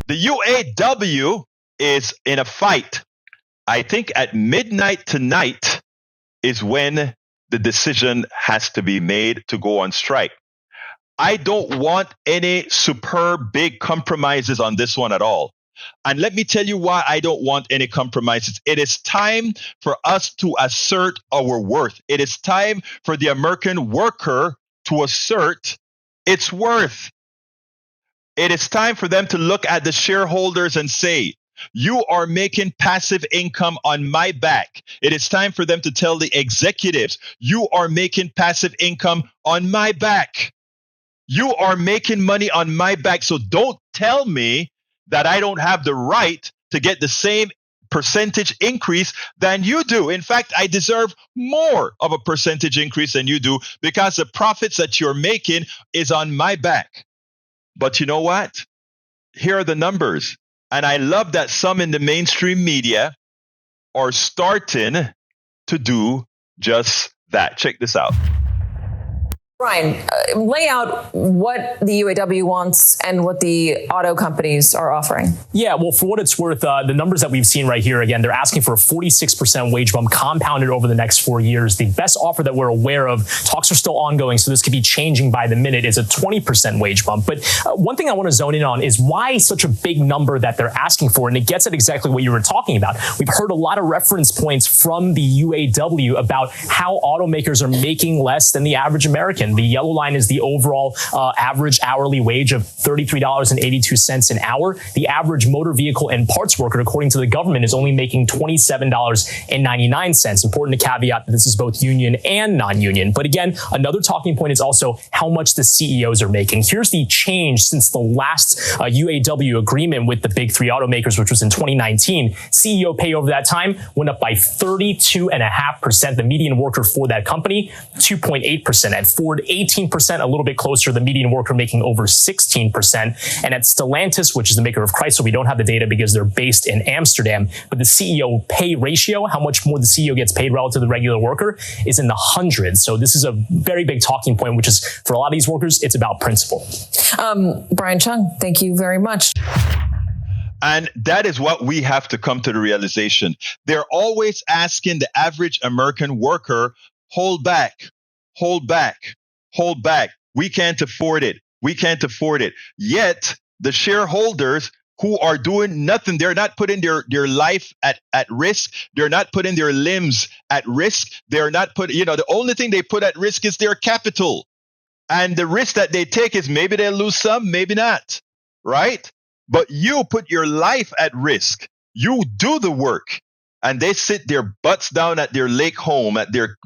The UAW is in a fight. I think at midnight tonight is when the decision has to be made to go on strike. I don't want any superb big compromises on this one at all. And let me tell you why I don't want any compromises. It is time for us to assert our worth. It is time for the American worker to assert its worth. It is time for them to look at the shareholders and say, you are making passive income on my back. It is time for them to tell the executives, you are making passive income on my back. You are making money on my back. So don't tell me that I don't have the right to get the same percentage increase than you do. In fact, I deserve more of a percentage increase than you do because the profits that you're making is on my back. But you know what? Here are the numbers. And I love that some in the mainstream media are starting to do just that. Check this out. Brian, lay out what the UAW wants and what the auto companies are offering. Yeah, well, for what it's worth, the numbers that we've seen right here, again, they're asking for a 46% wage bump compounded over the next 4 years. The best offer that we're aware of, talks are still ongoing, so this could be changing by the minute, is a 20% wage bump. But one thing I want to zone in on is why such a big number that they're asking for, and it gets at exactly what you were talking about. We've heard a lot of reference points from the UAW about how automakers are making less than the average American. The yellow line is the overall average hourly wage of $33.82 an hour. The average motor vehicle and parts worker, according to the government, is only making $27.99. Important to caveat that this is both union and non-union. But again, another talking point is also how much the CEOs are making. Here's the change since the last UAW agreement with the big three automakers, which was in 2019. CEO pay over that time went up by 32.5%. The median worker for that company, 2.8%. At Ford, 18%, a little bit closer, the median worker making over 16%. And at Stellantis, which is the maker of Chrysler, we don't have the data because they're based in Amsterdam, but the CEO pay ratio, how much more the CEO gets paid relative to the regular worker, is in the hundreds. So this is a very big talking point, which is, for a lot of these workers, it's about principle. Brian Chung, thank you very much. And that is what we have to come to the realization. They're always asking the average American worker, hold back, hold back, hold back. We can't afford it. We can't afford it. Yet the shareholders who are doing nothing, they're not putting their life at risk. They're not putting their limbs at risk. They're not putting, the only thing they put at risk is their capital. And the risk that they take is maybe they'll lose some, maybe not, right? But you put your life at risk. You do the work. And they sit their butts down at their lake home, at their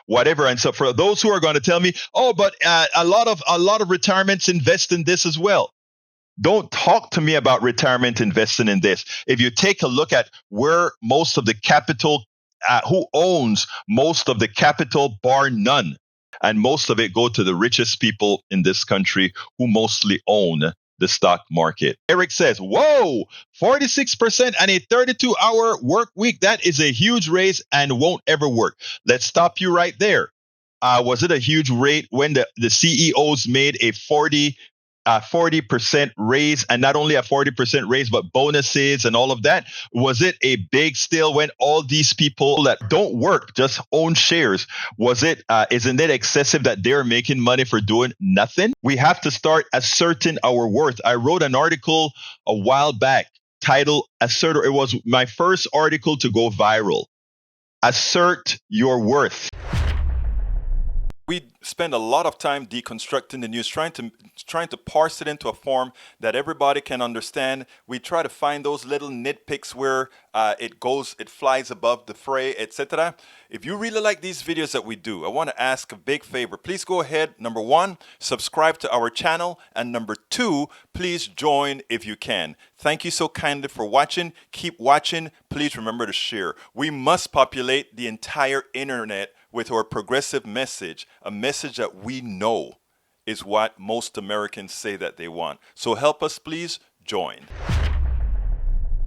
whatever. And so for those who are going to tell me, oh, but a lot of retirements invest in this as well. Don't talk to me about retirement investing in this. If you take a look at where most of the capital, who owns most of the capital, bar none, and most of it go to the richest people in this country who mostly own the stock market. Eric says, whoa, 46% and a 32-hour work week. That is a huge raise and won't ever work. Let's stop you right there. Was it a huge rate when the CEOs made a 40% raise, and not only a 40% raise, but bonuses and all of that? Was it a big still when all these people that don't work, just own shares? Isn't it excessive that they're making money for doing nothing? We have to start asserting our worth. I wrote an article a while back titled Assert. It was my first article to go viral. Assert your worth. We spend a lot of time deconstructing the news, trying to parse it into a form that everybody can understand. We try to find those little nitpicks where it flies above the fray, etc. If you really like these videos that we do, I want to ask a big favor. Please go ahead. Number one, subscribe to our channel. And number two, please join if you can. Thank you so kindly for watching. Keep watching. Please remember to share. We must populate the entire internet with our progressive message, a message that we know is what most Americans say that they want. So help us, please join.